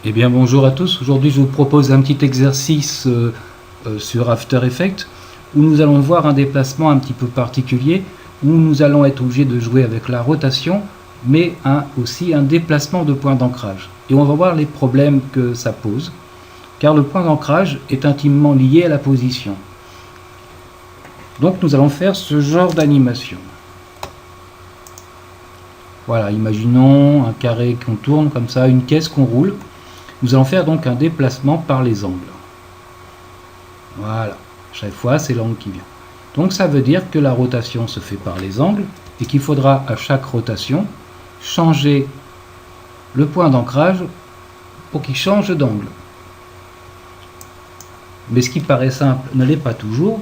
Eh bien bonjour à tous, aujourd'hui je vous propose un petit exercice sur After Effects où nous allons voir un déplacement un petit peu particulier, où nous allons être obligés de jouer avec la rotation, mais aussi un déplacement de point d'ancrage. Et on va voir les problèmes que ça pose, car le point d'ancrage est intimement lié à la position. Donc nous allons faire ce genre d'animation. Voilà, imaginons un carré qu'on tourne comme ça, une caisse qu'on roule. Nous allons faire donc un déplacement par les angles. Voilà, chaque fois c'est l'angle qui vient. Donc ça veut dire que la rotation se fait par les angles et qu'il faudra à chaque rotation changer le point d'ancrage pour qu'il change d'angle. Mais ce qui paraît simple ne l'est pas toujours.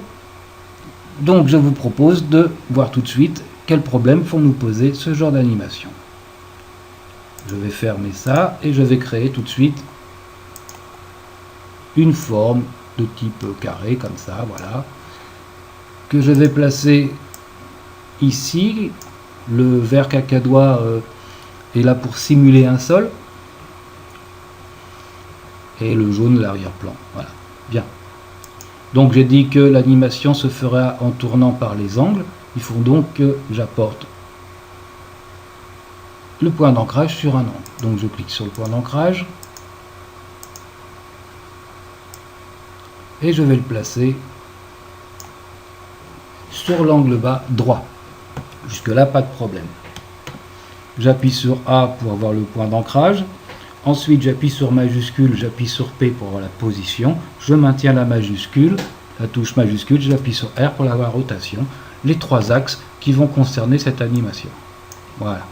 Donc je vous propose de voir tout de suite quels problèmes font nous poser ce genre d'animation. Je vais fermer ça et je vais créer tout de suite une forme de type carré comme ça, voilà, que je vais placer ici. Le vert cacadois est là pour simuler un sol et le jaune l'arrière-plan. Voilà, bien. Donc j'ai dit que l'animation se fera en tournant par les angles. Il faut donc que j'apporte le point d'ancrage sur un angle. Donc je clique sur le point d'ancrage et je vais le placer sur l'angle bas droit. Jusque là, pas de problème. J'appuie sur A pour avoir le point d'ancrage. Ensuite, j'appuie sur majuscule, j'appuie sur P pour avoir la position. Je maintiens la majuscule, la touche majuscule, j'appuie sur R pour la rotation. Les trois axes qui vont concerner cette animation. Voilà.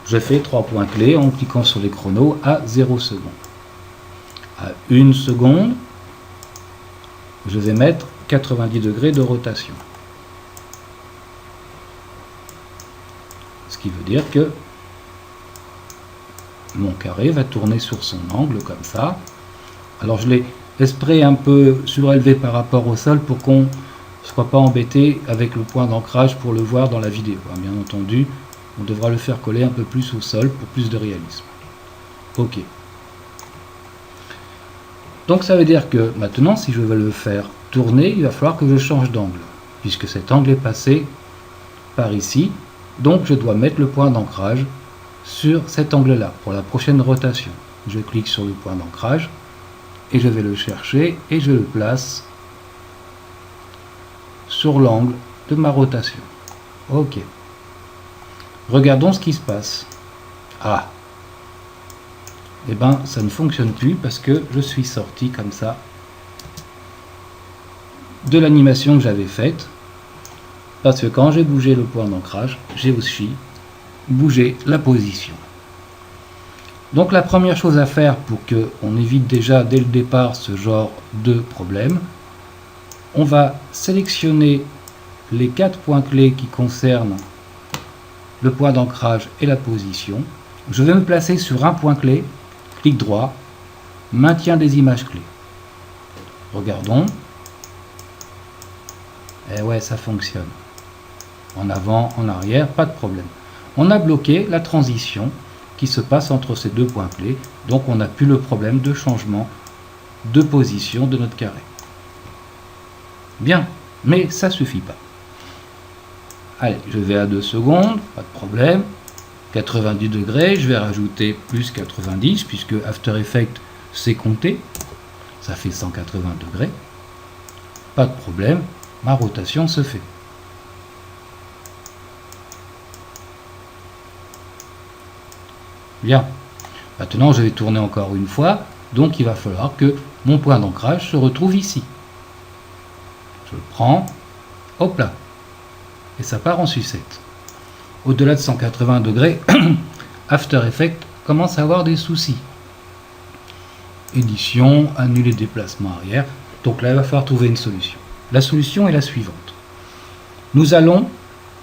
Je fais 3 points clés en cliquant sur les chronos à 0 secondes. À 1 seconde, je vais mettre 90 degrés de rotation. Ce qui veut dire que mon carré va tourner sur son angle comme ça. Alors je l'ai exprès un peu surélevé par rapport au sol pour qu'on ne soit pas embêté avec le point d'ancrage pour le voir dans la vidéo. Bien entendu, on devra le faire coller un peu plus au sol pour plus de réalisme. Ok. Donc ça veut dire que maintenant, si je veux le faire tourner, il va falloir que je change d'angle, puisque cet angle est passé par ici. Donc je dois mettre le point d'ancrage sur cet angle-là pour la prochaine rotation. Je clique sur le point d'ancrage et je vais le chercher et je le place sur l'angle de ma rotation. Ok. Regardons ce qui se passe. Ah, eh bien ça ne fonctionne plus parce que je suis sorti comme ça de l'animation que j'avais faite, parce que quand j'ai bougé le point d'ancrage, j'ai aussi bougé la position. Donc la première chose à faire pour qu'on évite déjà dès le départ ce genre de problème, on va sélectionner les 4 points clés qui concernent le point d'ancrage et la position. Je vais me placer sur un point clé, clic droit, maintien des images clés. Regardons. Et ouais, ça fonctionne. En avant, en arrière, pas de problème. On a bloqué la transition qui se passe entre ces 2 points clés, donc on n'a plus le problème de changement de position de notre carré. Bien, mais ça suffit pas. Allez, je vais à 2 secondes, pas de problème. 90 degrés, je vais rajouter plus 90, puisque After Effects c'est compté. Ça fait 180 degrés. Pas de problème, ma rotation se fait. Bien, maintenant je vais tourner encore une fois, donc il va falloir que mon point d'ancrage se retrouve ici. Je le prends, hop là, et ça part en sucette. Au-delà de 180 degrés, After Effects commence à avoir des soucis. Édition, annuler déplacement arrière, donc là il va falloir trouver une solution. La solution est la suivante. Nous allons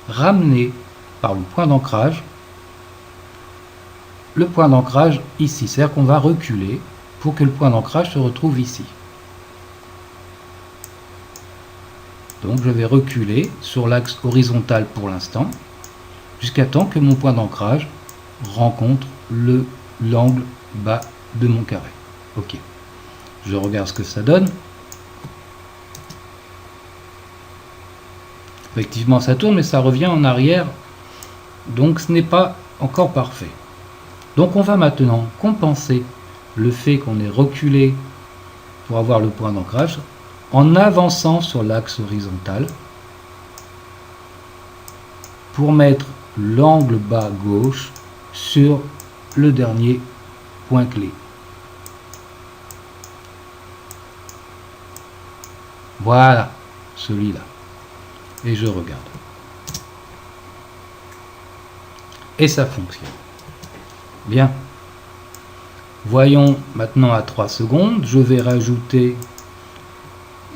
ramener par le point d'ancrage le point d'ancrage ici, c'est-à-dire qu'on va reculer pour que le point d'ancrage se retrouve ici. Donc je vais reculer sur l'axe horizontal pour l'instant, jusqu'à temps que mon point d'ancrage rencontre l'angle bas de mon carré. Ok. Je regarde ce que ça donne. Effectivement, ça tourne, mais ça revient en arrière. Donc, ce n'est pas encore parfait. Donc, on va maintenant compenser le fait qu'on ait reculé pour avoir le point d'ancrage en avançant sur l'axe horizontal pour mettre l'angle bas gauche sur le dernier point clé. Voilà, celui-là. Et je regarde. Et ça fonctionne. Bien. Voyons maintenant à 3 secondes. Je vais rajouter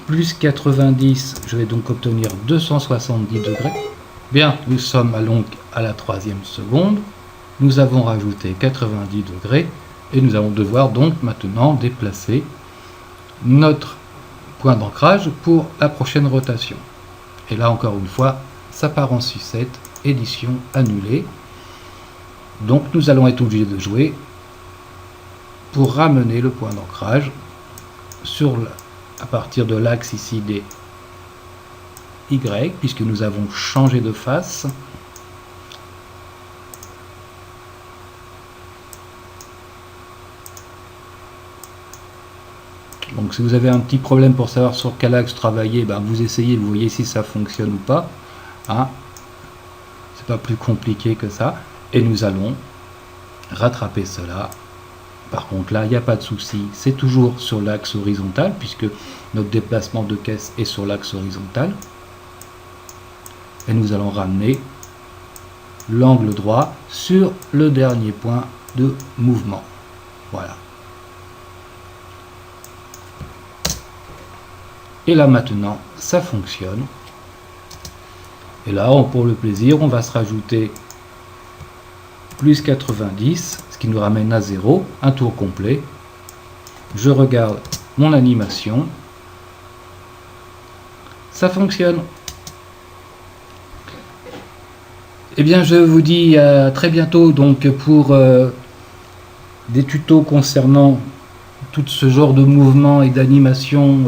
plus 90. Je vais donc obtenir 270 degrés. Bien, nous sommes donc à la 3e seconde. Nous avons rajouté 90 degrés. Et nous allons devoir donc maintenant déplacer notre point d'ancrage pour la prochaine rotation. Et là encore une fois, ça part en sucette, édition annulée. Donc nous allons être obligés de jouer pour ramener le point d'ancrage à partir de l'axe ici des Y, puisque nous avons changé de face. Donc si vous avez un petit problème pour savoir sur quel axe travailler, vous essayez, vous voyez si ça fonctionne ou pas. Hein, c'est pas plus compliqué que ça. Et nous allons rattraper cela. Par contre là, il n'y a pas de souci. C'est toujours sur l'axe horizontal, puisque notre déplacement de caisse est sur l'axe horizontal. Et nous allons ramener l'angle droit sur le dernier point de mouvement. Voilà. Et là maintenant, ça fonctionne. Et là, pour le plaisir, on va se rajouter plus 90, ce qui nous ramène à 0, un tour complet. Je regarde mon animation. Ça fonctionne. Eh bien, je vous dis à très bientôt donc pour des tutos concernant tout ce genre de mouvement et d'animation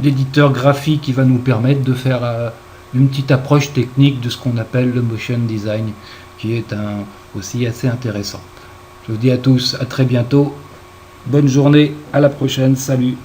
d'éditeur graphique qui va nous permettre de faire une petite approche technique de ce qu'on appelle le motion design, qui est aussi assez intéressant. Je vous dis à tous à très bientôt. Bonne journée, à la prochaine, salut.